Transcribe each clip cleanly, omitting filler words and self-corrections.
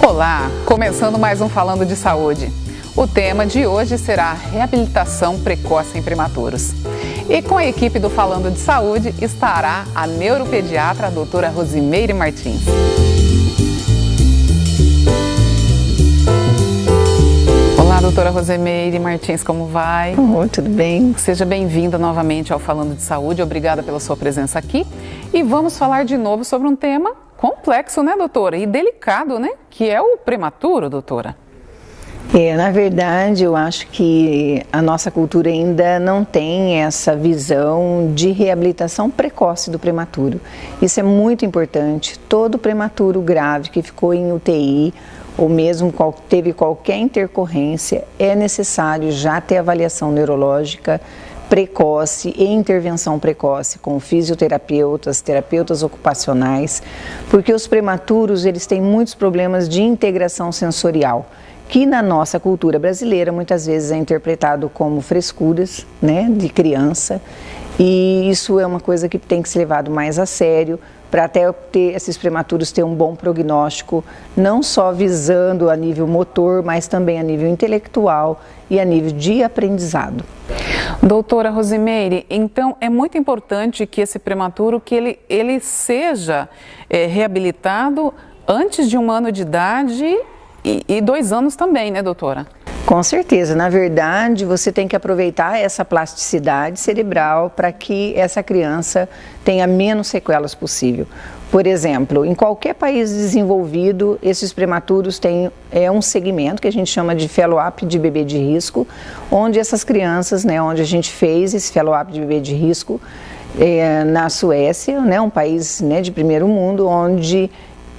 Olá, começando mais um Falando de Saúde. O tema de hoje será reabilitação precoce em prematuros. E com a equipe do Falando de Saúde estará a neuropediatra a doutora Rosimeire Martins. Olá, doutora Rosimeire Martins, como vai? Tudo bem. Seja bem-vinda novamente ao Falando de Saúde, obrigada pela sua presença aqui. E vamos falar de novo sobre um tema complexo, né, doutora? E delicado, né? Que é o prematuro, doutora. Na verdade, eu acho que a nossa cultura ainda não tem essa visão de reabilitação precoce do prematuro. Isso é muito importante. Todo prematuro grave que ficou em UTI ou mesmo teve qualquer intercorrência, é necessário já ter avaliação neurológica precoce e intervenção precoce com fisioterapeutas, terapeutas ocupacionais, porque os prematuros eles têm muitos problemas de integração sensorial, que na nossa cultura brasileira muitas vezes é interpretado como frescuras, né, de criança, e isso é uma coisa que tem que ser levado mais a sério, para até ter esses prematuros ter um bom prognóstico, não só visando a nível motor, mas também a nível intelectual e a nível de aprendizado. Doutora Rosimeire, então é muito importante que esse prematuro, que ele seja reabilitado antes de 1 ano de idade e 2 anos também, né, doutora? Com certeza, na verdade você tem que aproveitar essa plasticidade cerebral para que essa criança tenha menos sequelas possível. Por exemplo, em qualquer país desenvolvido, esses prematuros têm um segmento que a gente chama de follow-up de bebê de risco, onde essas crianças, né, onde a gente fez esse follow-up de bebê de risco na Suécia, né, um país, né, de primeiro mundo, onde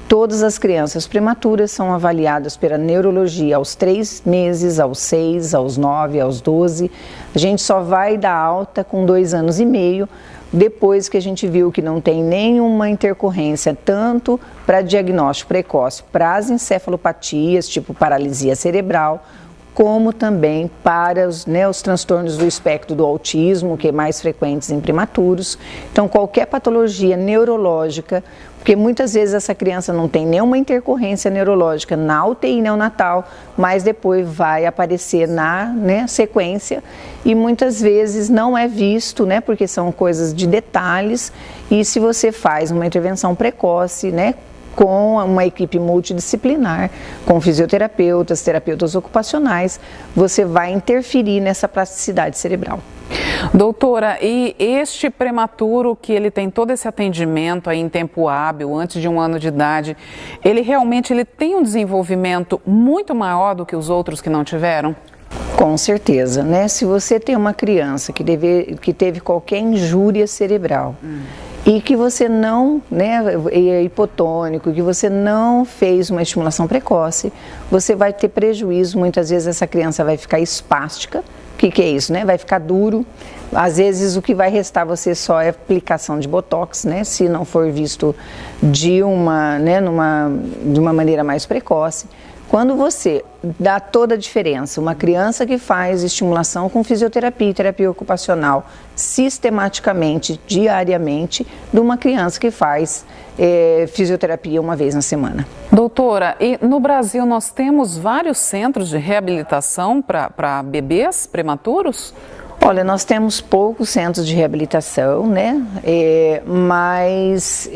todas as crianças prematuras são avaliadas pela neurologia aos 3 meses, aos 6, aos 9, aos 12. A gente só vai dar alta com 2 anos e meio, depois que a gente viu que não tem nenhuma intercorrência, tanto para diagnóstico precoce, para as encefalopatias, tipo paralisia cerebral, como também para os transtornos do espectro do autismo, que é mais frequentes em prematuros. Então, qualquer patologia neurológica, porque muitas vezes essa criança não tem nenhuma intercorrência neurológica na UTI neonatal, mas depois vai aparecer na sequência e muitas vezes não é visto, né, porque são coisas de detalhes, e se você faz uma intervenção precoce, né, com uma equipe multidisciplinar, com fisioterapeutas, terapeutas ocupacionais, você vai interferir nessa plasticidade cerebral. Doutora, e este prematuro que ele tem todo esse atendimento aí em tempo hábil, antes de 1 ano de idade, ele realmente tem um desenvolvimento muito maior do que os outros que não tiveram? Com certeza, né? Se você tem uma criança que teve qualquer injúria cerebral, e que você não, né, é hipotônico, que você não fez uma estimulação precoce, você vai ter prejuízo, muitas vezes essa criança vai ficar espástica. O que é isso, né? Vai ficar duro, às vezes o que vai restar você só é aplicação de botox, né? Se não for visto de uma maneira mais precoce. Quando você dá toda a diferença, uma criança que faz estimulação com fisioterapia e terapia ocupacional sistematicamente, diariamente, de uma criança que faz fisioterapia 1 vez na semana. Doutora, e no Brasil nós temos vários centros de reabilitação para bebês prematuros? Olha, nós temos poucos centros de reabilitação, né? Mas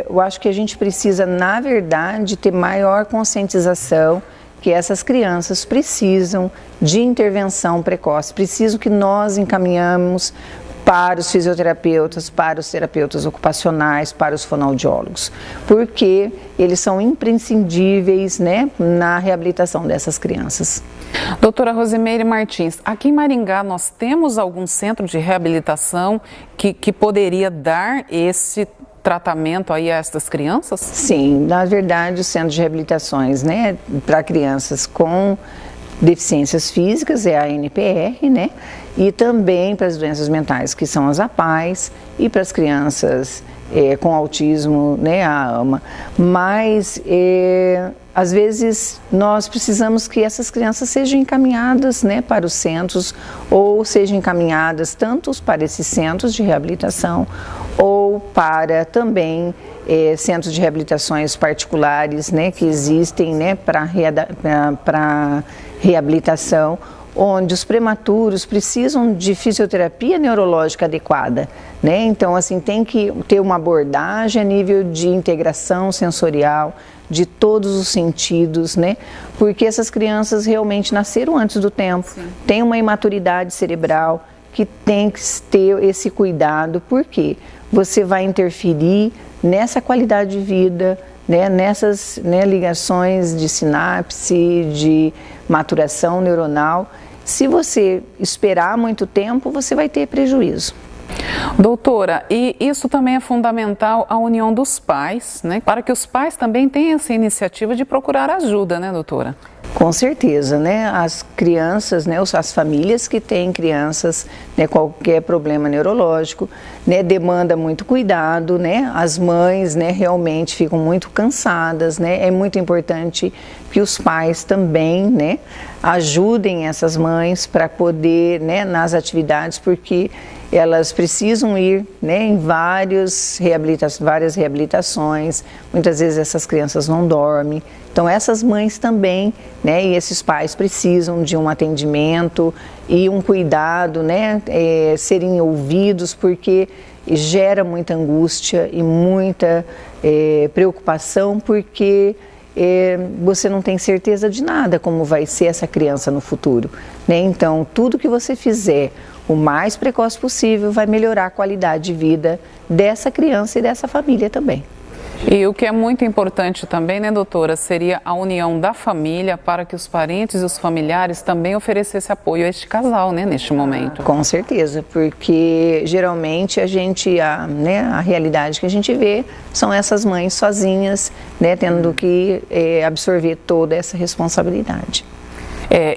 eu acho que a gente precisa, na verdade, ter maior conscientização que essas crianças precisam de intervenção precoce, precisam que nós encaminhamos para os fisioterapeutas, para os terapeutas ocupacionais, para os fonoaudiólogos, porque eles são imprescindíveis, né, na reabilitação dessas crianças. Doutora Rosimeire Martins, aqui em Maringá nós temos algum centro de reabilitação que poderia dar esse tratamento aí a estas crianças? Sim, na verdade os centros de reabilitações, né, para crianças com deficiências físicas é a ANPR, né, e também para as doenças mentais, que são as APAES, e para as crianças com autismo, né, a AMA. Mas às vezes nós precisamos que essas crianças sejam encaminhadas, né, para os centros, ou sejam encaminhadas tanto para esses centros de reabilitação ou para também centros de reabilitações particulares, né, que existem, né, para reabilitação, onde os prematuros precisam de fisioterapia neurológica adequada, né? Então, assim, tem que ter uma abordagem a nível de integração sensorial, de todos os sentidos, né? Porque essas crianças realmente nasceram antes do tempo, têm uma imaturidade cerebral que tem que ter esse cuidado, porque você vai interferir nessa qualidade de vida, né, nessas, né, ligações de sinapse, de maturação neuronal. Se você esperar muito tempo, você vai ter prejuízo. Doutora, e isso também é fundamental, a união dos pais, né? Para que os pais também tenham essa iniciativa de procurar ajuda, né, doutora? Com certeza, né? As crianças, né, as famílias que têm crianças, né, qualquer problema neurológico, né, demanda muito cuidado, né? As mães, né, realmente ficam muito cansadas, né? É muito importante que os pais também, né, ajudem essas mães para poder, né, nas atividades, porque elas precisam ir, né, em várias reabilitações, muitas vezes essas crianças não dormem. Então essas mães também, né, e esses pais precisam de um atendimento e um cuidado, né, serem ouvidos, porque gera muita angústia e muita preocupação, porque você não tem certeza de nada como vai ser essa criança no futuro, né? Então tudo que você fizer o mais precoce possível vai melhorar a qualidade de vida dessa criança e dessa família também. E o que é muito importante também, né, doutora, seria a união da família para que os parentes e os familiares também oferecessem apoio a este casal, né, neste momento. Com certeza, porque geralmente a realidade que a gente vê são essas mães sozinhas, né, tendo que absorver toda essa responsabilidade.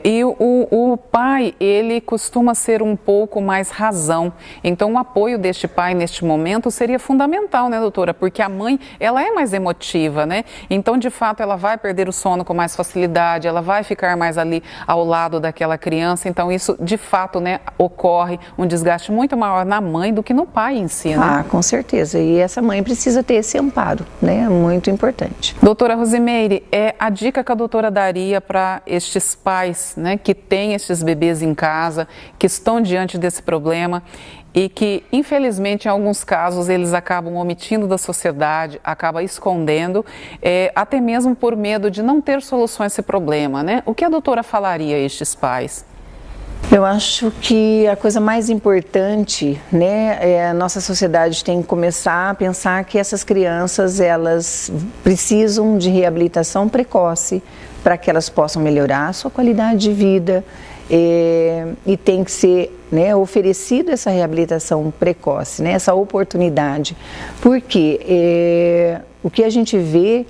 E o pai, ele costuma ser um pouco mais razão, então o apoio deste pai neste momento seria fundamental, né, doutora? Porque a mãe, ela é mais emotiva, né? Então, de fato, ela vai perder o sono com mais facilidade, ela vai ficar mais ali ao lado daquela criança, então isso, de fato, né, ocorre um desgaste muito maior na mãe do que no pai em si, né? Ah, com certeza, e essa mãe precisa ter esse amparo, né? Muito importante. Doutora Rosimeire, a dica que a doutora daria para estes pais, né, que têm esses bebês em casa, que estão diante desse problema e que, infelizmente, em alguns casos, eles acabam omitindo da sociedade, acabam escondendo, até mesmo por medo de não ter solução a esse problema, né? O que a doutora falaria a estes pais? Eu acho que a coisa mais importante, né, a nossa sociedade tem que começar a pensar que essas crianças, elas precisam de reabilitação precoce para que elas possam melhorar a sua qualidade de vida, e tem que ser, né, oferecida essa reabilitação precoce, né, essa oportunidade, porque o que a gente vê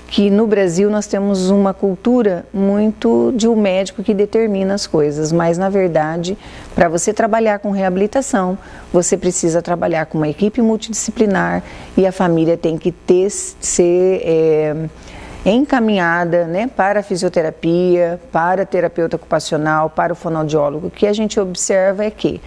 que no Brasil nós temos uma cultura muito de um médico que determina as coisas, mas na verdade, para você trabalhar com reabilitação, você precisa trabalhar com uma equipe multidisciplinar e a família tem que ser encaminhada, né, para a fisioterapia, para a terapeuta ocupacional, para o fonoaudiólogo. O que a gente observa é que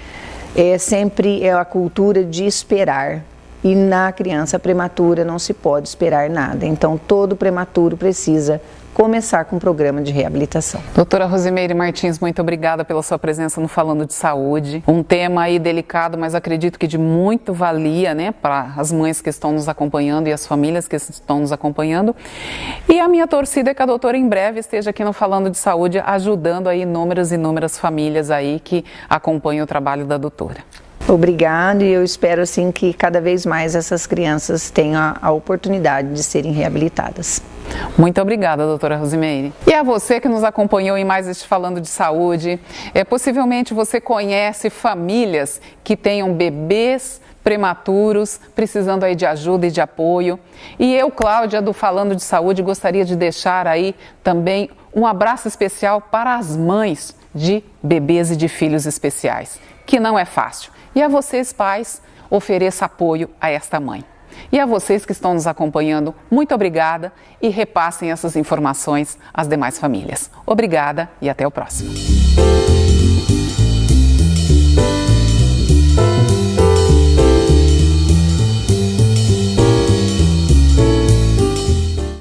sempre é a cultura de esperar. E na criança prematura não se pode esperar nada. Então, todo prematuro precisa começar com um programa de reabilitação. Doutora Rosimeire Martins, muito obrigada pela sua presença no Falando de Saúde. Um tema aí delicado, mas acredito que de muito valia, né, para as mães que estão nos acompanhando e as famílias que estão nos acompanhando. E a minha torcida é que a doutora em breve esteja aqui no Falando de Saúde, ajudando aí inúmeras e inúmeras famílias aí que acompanham o trabalho da doutora. Obrigada, e eu espero assim que cada vez mais essas crianças tenham a oportunidade de serem reabilitadas. Muito obrigada, doutora Rosimeire. E a você que nos acompanhou em mais este Falando de Saúde, possivelmente você conhece famílias que tenham bebês prematuros, precisando aí de ajuda e de apoio. E eu, Cláudia, do Falando de Saúde, gostaria de deixar aí também um abraço especial para as mães de bebês e de filhos especiais, que não é fácil. E a vocês, pais, ofereça apoio a esta mãe. E a vocês que estão nos acompanhando, muito obrigada e repassem essas informações às demais famílias. Obrigada e até o próximo.